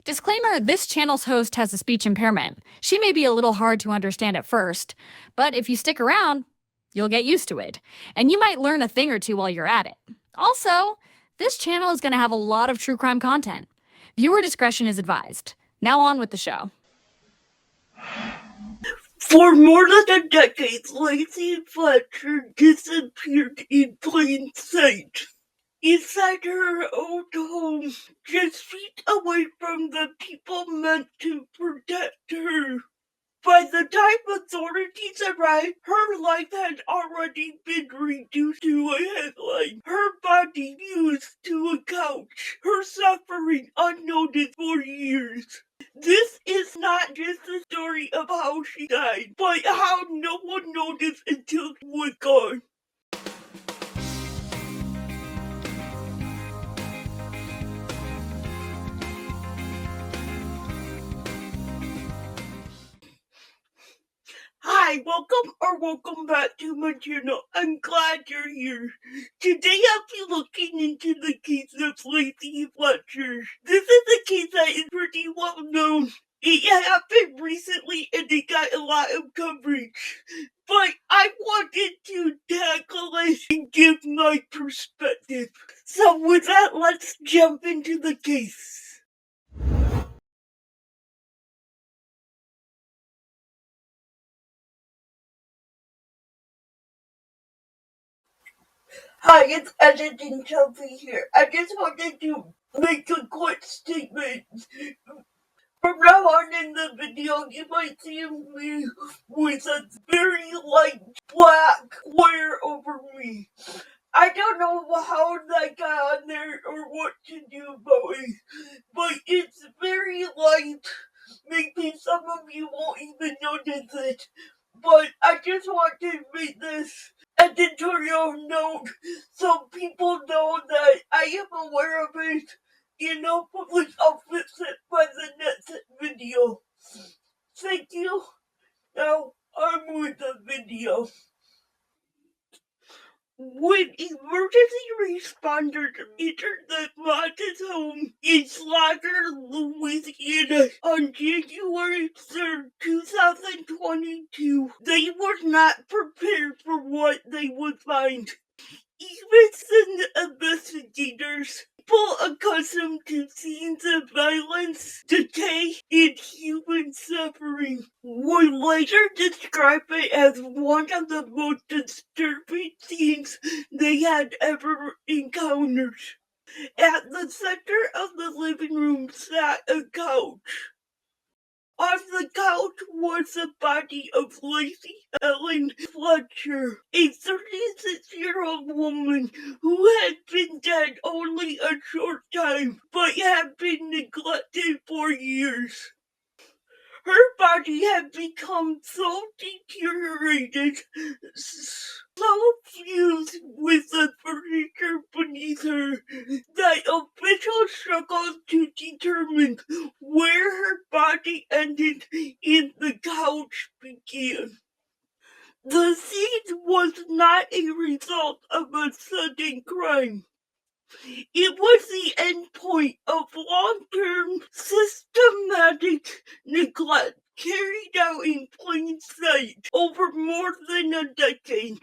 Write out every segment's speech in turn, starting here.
Disclaimer, this channel's host has a speech impairment. She may be a little hard to understand at first, but if you stick around, you'll get used to it. And you might learn a thing or two while you're at it. Also, this channel is going to have a lot of true crime content. Viewer discretion is advised. Now on with the show. For more than a decade, Lacey Fletcher disappeared in plain sight. Inside her old home, just feet away from the people meant to protect her. By the time authorities arrived, her life had already been reduced to a headline. Her body used to a couch, her suffering unnoticed for years. This is not just a story of how she died, but how no one noticed until she was gone. Hi, welcome back to my channel. I'm glad you're here. Today I'll be looking into the case of Lacey Fletcher. This is a case that is pretty well known. It happened recently and it got a lot of coverage. But I wanted to tackle it and give my perspective. So with that, let's jump into the case. Hi, it's Editing Chelsie here. I just wanted to make a quick statement. From now on in the video, you might see me with a very light black square over me. I don't know how that got on there or what to do about it, but it's very light. Maybe some of you won't even notice it, but I just want to make this editorial note so people know that I am aware of it. Public, I'll fix it by the next video. Thank you. Now, on with the video. When emergency responders entered the Mott's home in Slaughter, Louisiana on January 3rd, 2022, they were not prepared for what they would find. Even some investigators, people accustomed to scenes of violence, decay, and human suffering, would later describe it as one of the most disturbing scenes they had ever encountered. At the center of the living room sat a couch. On the couch was the body of Lacey Fletcher, a 36-year-old woman who had been dead only a short time, but had been neglected for years. Her body had become so deteriorated, so fused with the furniture beneath her, that officials struggled to determine where her body ended and the couch began. The scene was not a result of a sudden crime. It was the endpoint of long-term systematic neglect carried out in plain sight over more than a decade.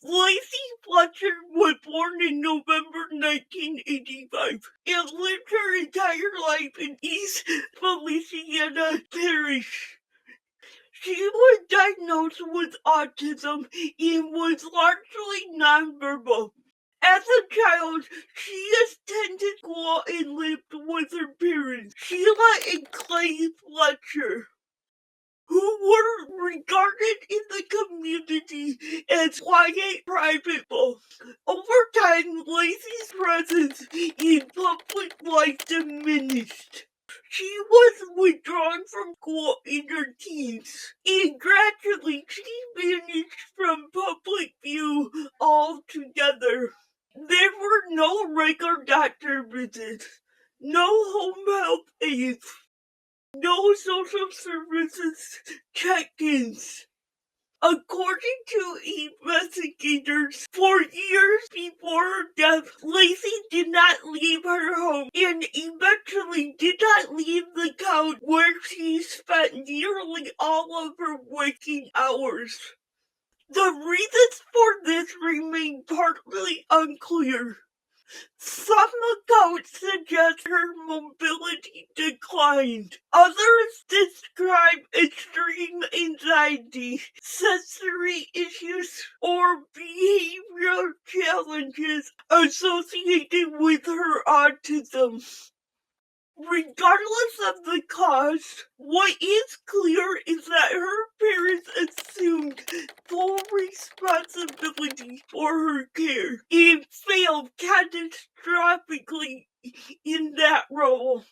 Lacey Fletcher was born in November 1985 and lived her entire life in East Louisiana Parish. She was diagnosed with autism and was largely nonverbal. As a child, she attended school and lived with her parents, Sheila and Clay Letcher, who were regarded in the community as quiet, private people. Over time, Lacey's presence in public life diminished. She was withdrawn from school in her teens, and gradually she vanished from public view altogether. There were no regular doctor visits, no home health aides, no social services check-ins. According to investigators, for years before her death, Lacey did not leave her home and eventually did not leave the couch where she spent nearly all of her waking hours. The reasons for this remain partly unclear. Some accounts suggest her mobility declined. Others describe extreme anxiety, sensory issues, or behavioral challenges associated with her autism. Regardless of the cause, what is clear is that her parents assumed full responsibility for her care and failed catastrophically in that role.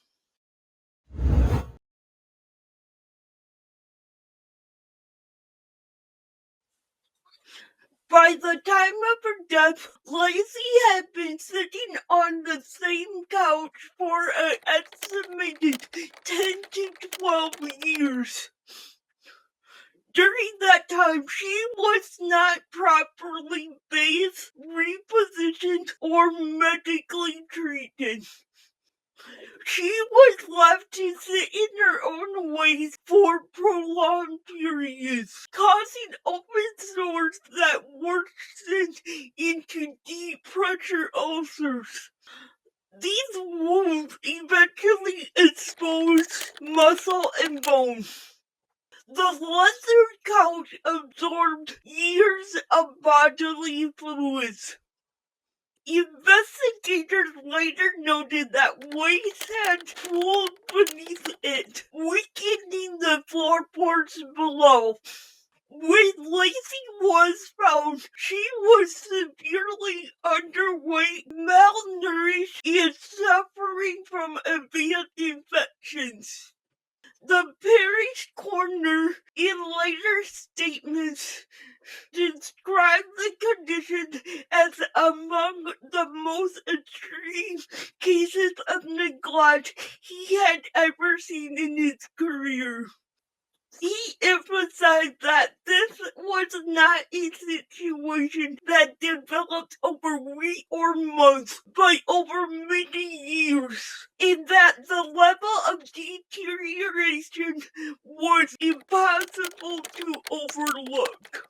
By the time of her death, Lacey had been sitting on the same couch for an estimated 10 to 12 years. During that time, she was not properly bathed, repositioned, or medically treated. She was left to sit in her own ways for prolonged periods, causing open sores that worsened into deep pressure ulcers. These wounds eventually exposed muscle and bone. The lesser couch absorbed years of bodily fluids. Investigators later noted that waste had pooled beneath it, weakening the floorboards below. When Lacey was found, she was severely underweight, malnourished, and suffering from advanced infections. The parish coroner, in later statements, described the condition as among the most extreme cases of neglect he had ever seen in his career. He emphasized that this was not a situation that developed over weeks or months, but over many years, and that the level of deterioration was impossible to overlook.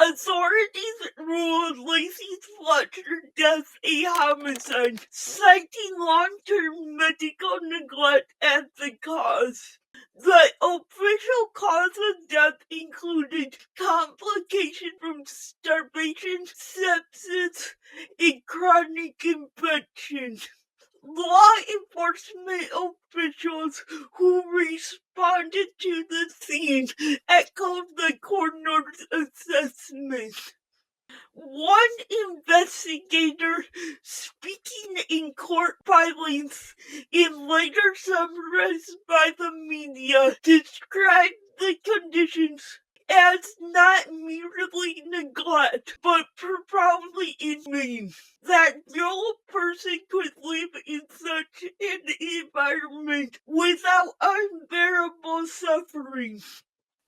Authorities ruled Lacey Fletcher's death a homicide, citing long-term medical neglect as the cause. The official cause of death included complications from starvation, sepsis, and chronic infection. Law enforcement officials who responded to the scene echoed the coroner's assessment. One investigator, speaking in court filings and later summarized by the media, described the conditions as not merely neglect, but profoundly inhumane. That no person could live in such an environment without unbearable suffering.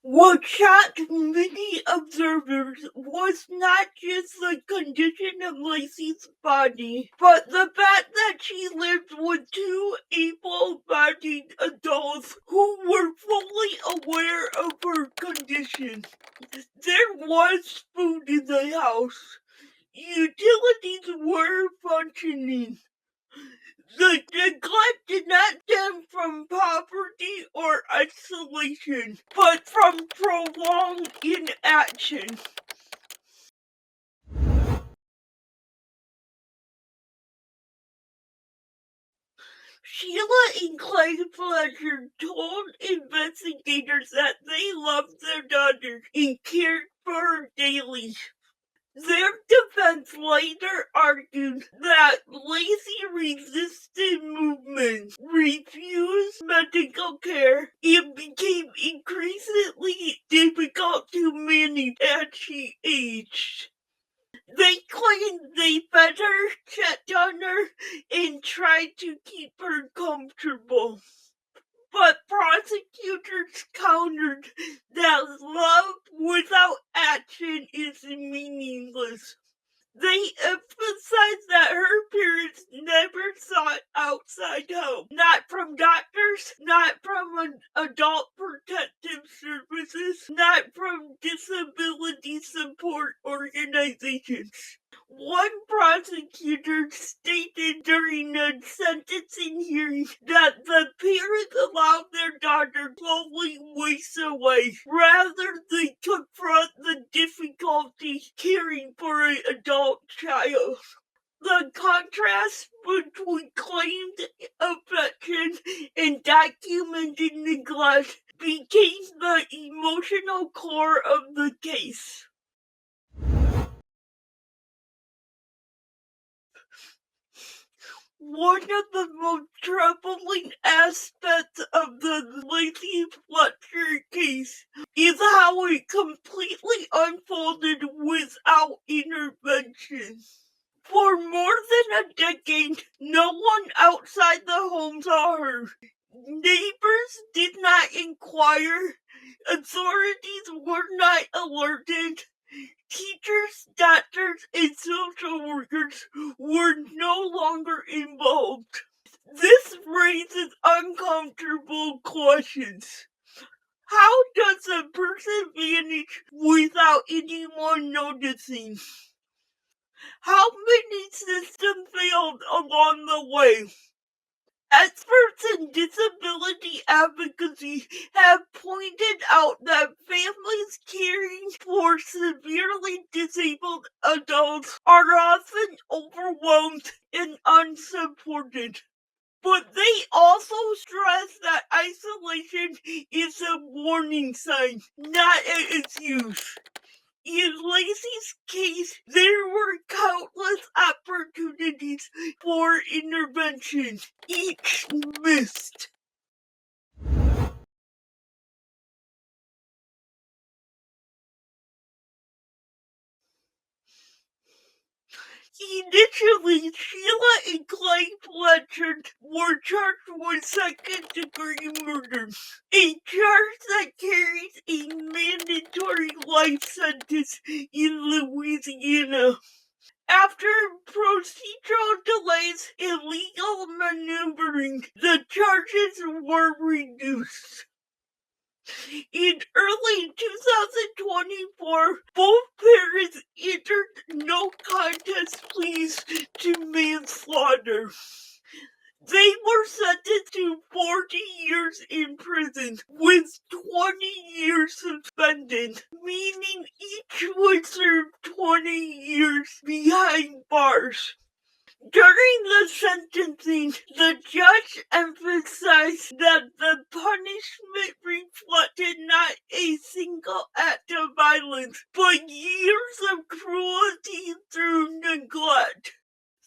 What shocked many observers was not just the condition of Lacey's body, but the fact that she lived with two able-bodied adults who were fully aware of her condition. There was food in the house. Utilities were functioning. The neglect did not stem from poverty or isolation, but from prolonged inaction. Sheila and Clay Fletcher told investigators that they loved their daughter and cared for her daily. Their defense later argued that Lacey resisted movement, refused medical care, and became increasingly difficult to manage as she aged. They claimed they fed her, checked on her, and tried to keep her comfortable. But prosecutors countered that love without action is meaningless. They emphasized that her parents never sought outside help, not from doctors, not from adult protective services, not from disability support organizations. One prosecutor stated during a sentencing hearing that the parents allowed their daughter slowly waste away rather than confront the difficulty caring for an adult child. The contrast between claimed affection and documented neglect became the emotional core of the case. One of the most troubling aspects of the Lacey Fletcher case is how it completely unfolded without intervention. For more than a decade, no one outside the home saw her. Neighbors did not inquire. Authorities were not alerted. Teachers, doctors, and social workers were no longer involved. This raises uncomfortable questions. How does a person vanish without anyone noticing? How many systems failed along the way? Experts in disability advocacy have pointed out that families caring for severely disabled adults are often overwhelmed and unsupported. But they also stress that isolation is a warning sign, not an excuse. In Lacey's case, there were countless opportunities for intervention, each missed. Initially, Sheila and Clay Fletcher were charged with second-degree murder, a charge that carries a mandatory life sentence in Louisiana. After procedural delays and legal maneuvering, the charges were reduced. In early 2024, both parents entered no contest pleas to manslaughter. They were sentenced to 40 years in prison, with 20 years suspended, meaning each would serve 20 years behind bars. During the sentencing, the judge emphasized that the punishment reflected not a single act of violence, but years of cruelty through neglect.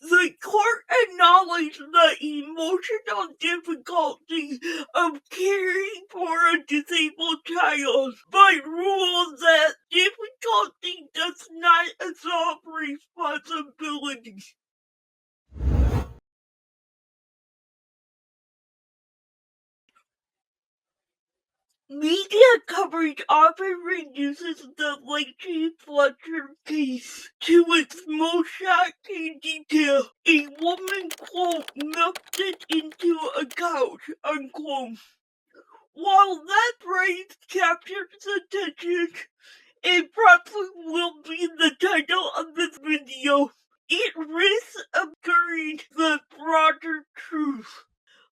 The court acknowledged the emotional difficulty of caring for a disabled child, but ruled that difficulty does not absolve responsibility. Media coverage often reduces the Lacey Fletcher case to its most shocking detail. A woman, quote, melted into a couch, unquote. While that phrase captures attention and probably will be the title of this video, it risks obscuring the broader truth.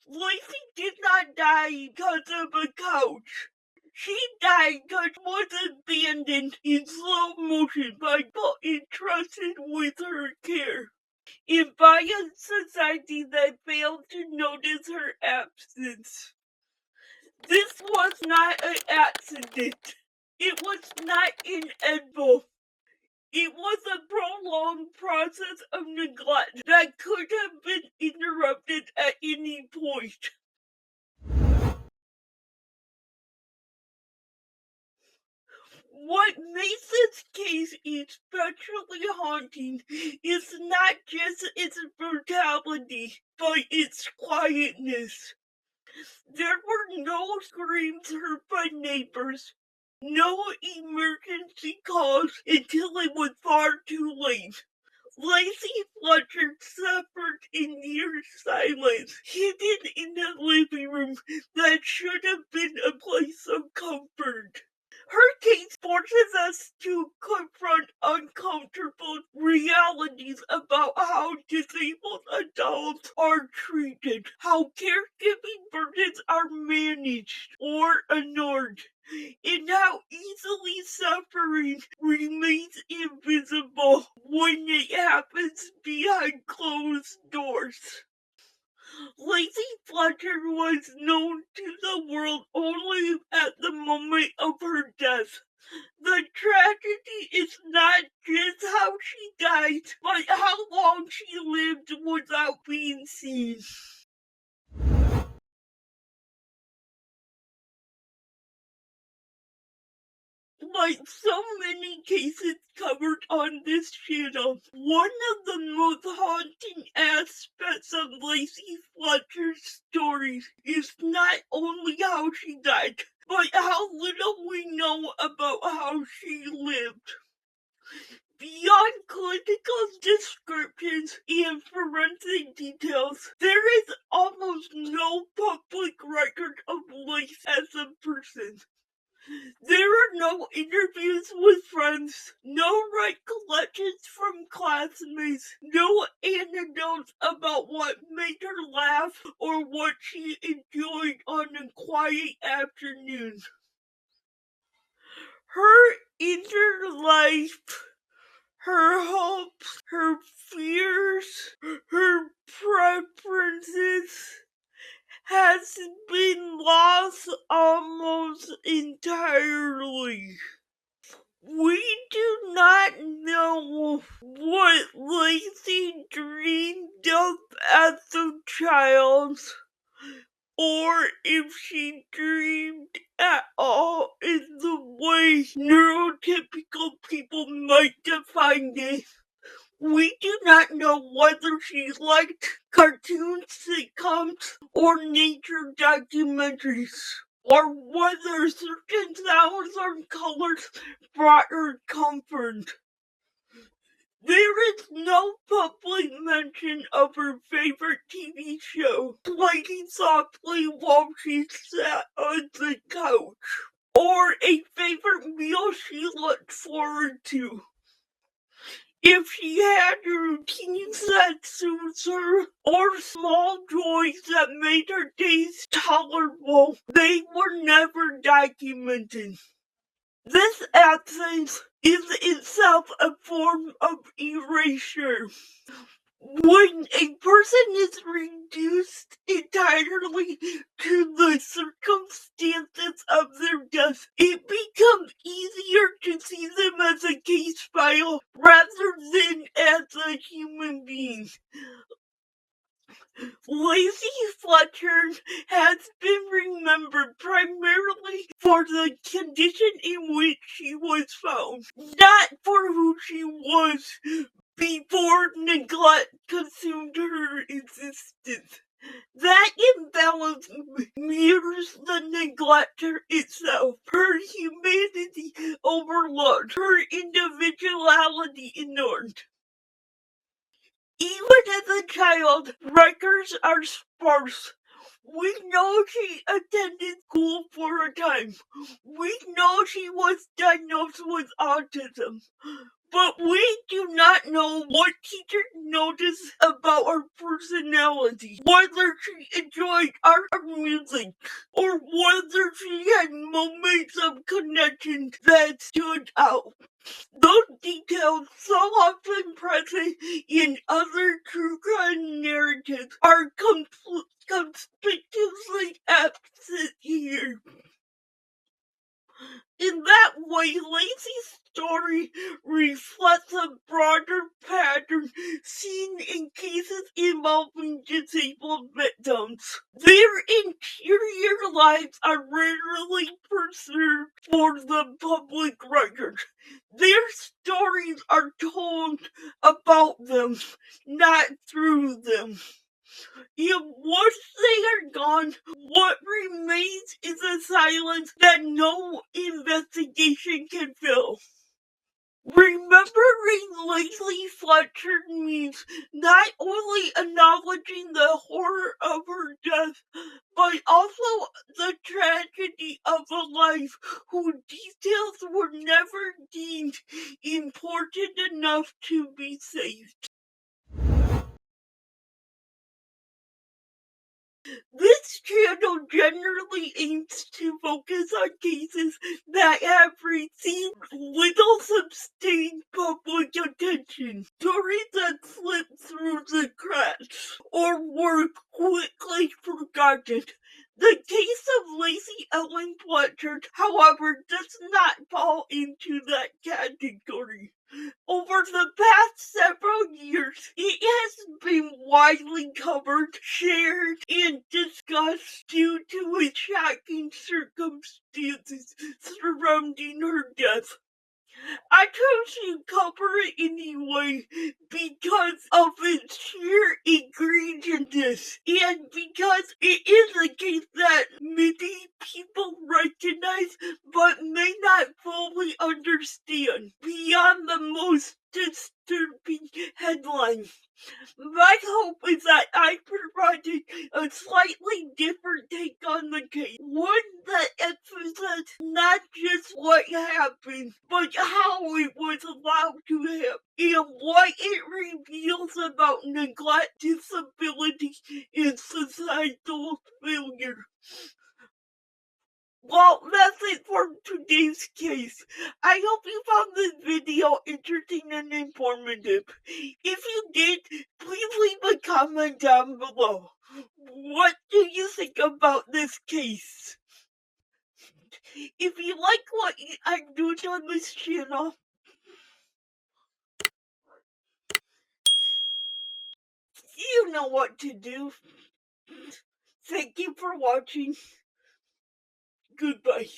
Lacey did not die because of a couch. She died because she was abandoned in slow motion by people entrusted with her care, and by a society that failed to notice her absence. This was not an accident. It was not inevitable. It was a prolonged process of neglect that could have been interrupted at any point. What makes this case especially haunting is not just its brutality, but its quietness. There were no screams heard by neighbors, no emergency calls until it was far too late. Lacey Fletcher suffered in near silence, hidden in a living room that should have been a place of comfort. Her case forces us to confront uncomfortable realities about how disabled adults are treated, how caregiving burdens are managed or ignored, and how easily suffering remains invisible when it happens behind closed doors. Lacey Fletcher was known to the world only at the moment of her death. The tragedy is not just how she died, but how long she lived without being seen. Like so many cases covered on this channel, one of the most haunting aspects of Lacey Fletcher's story is not only how she died, but how little we know about how she lived. Beyond clinical descriptions and forensic details, there is almost no public record of Lacey as a person. There are no interviews with friends, no recollections from classmates, no anecdotes about what made her laugh or what she enjoyed on a quiet afternoon. Her inner life, her hopes, her fears, her preferences has been lost almost entirely. We do not know what Lacey dreamed of as a child, or if she dreamed at all in the way neurotypical people might define it. We do not know whether she liked cartoons, sitcoms, or nature documentaries, or whether certain sounds or colors brought her comfort. There is no public mention of her favorite TV show playing softly while she sat on the couch, or a favorite meal she looked forward to. If she had routines that soothed her, or small joys that made her days tolerable, they were never documented. This absence is itself a form of erasure. When a person is reduced entirely to the circumstances of their death, it becomes easier to see them as a case file rather than as a human being. Lacey Fletcher has been remembered primarily for the condition in which she was found, not for who she was before neglect consumed her existence. That imbalance mirrors the neglector itself, her humanity overlooked, her individuality ignored. Even as a child, records are sparse. We know she attended school for a time. We know she was diagnosed with autism. But we do not know what teachers noticed about her personality, whether she enjoyed art or music, or whether she had moments of connection that stood out. Those details, so often present in other true crime narratives, are conspicuously absent here. In that way, Lacey's story reflects a broader pattern seen in cases involving disabled victims. Their interior lives are rarely preserved for the public record. Their stories are told about them, not through them. And once they are gone, what remains is a silence that no investigation can fill. Remembering Lacey Fletcher means not only acknowledging the horror of her death, but also the tragedy of a life whose details were never deemed important enough to be saved. This channel generally aims to focus on cases that have received little sustained public attention, stories that slip through the cracks, or were quickly forgotten. The case of Lacey Ellen Fletcher, however, does not fall into that category. Over the past several years, it has been widely covered, shared, and discussed due to its shocking circumstances surrounding her death. I chose to cover it anyway because of its sheer egregiousness and because it is a case that many people recognize but may not fully understand beyond the most disturbing headline. My hope is that I provided a slightly different take on the case, one that emphasizes not just what happened, but how it was allowed to happen, and what it reveals about neglect, disability, and societal failure. Well, that's it for today's case. I hope you found this video interesting and informative. If you did, please leave a comment down below. What do you think about this case? If you like what I'm doing on this channel, you know what to do. Thank you for watching. Goodbye.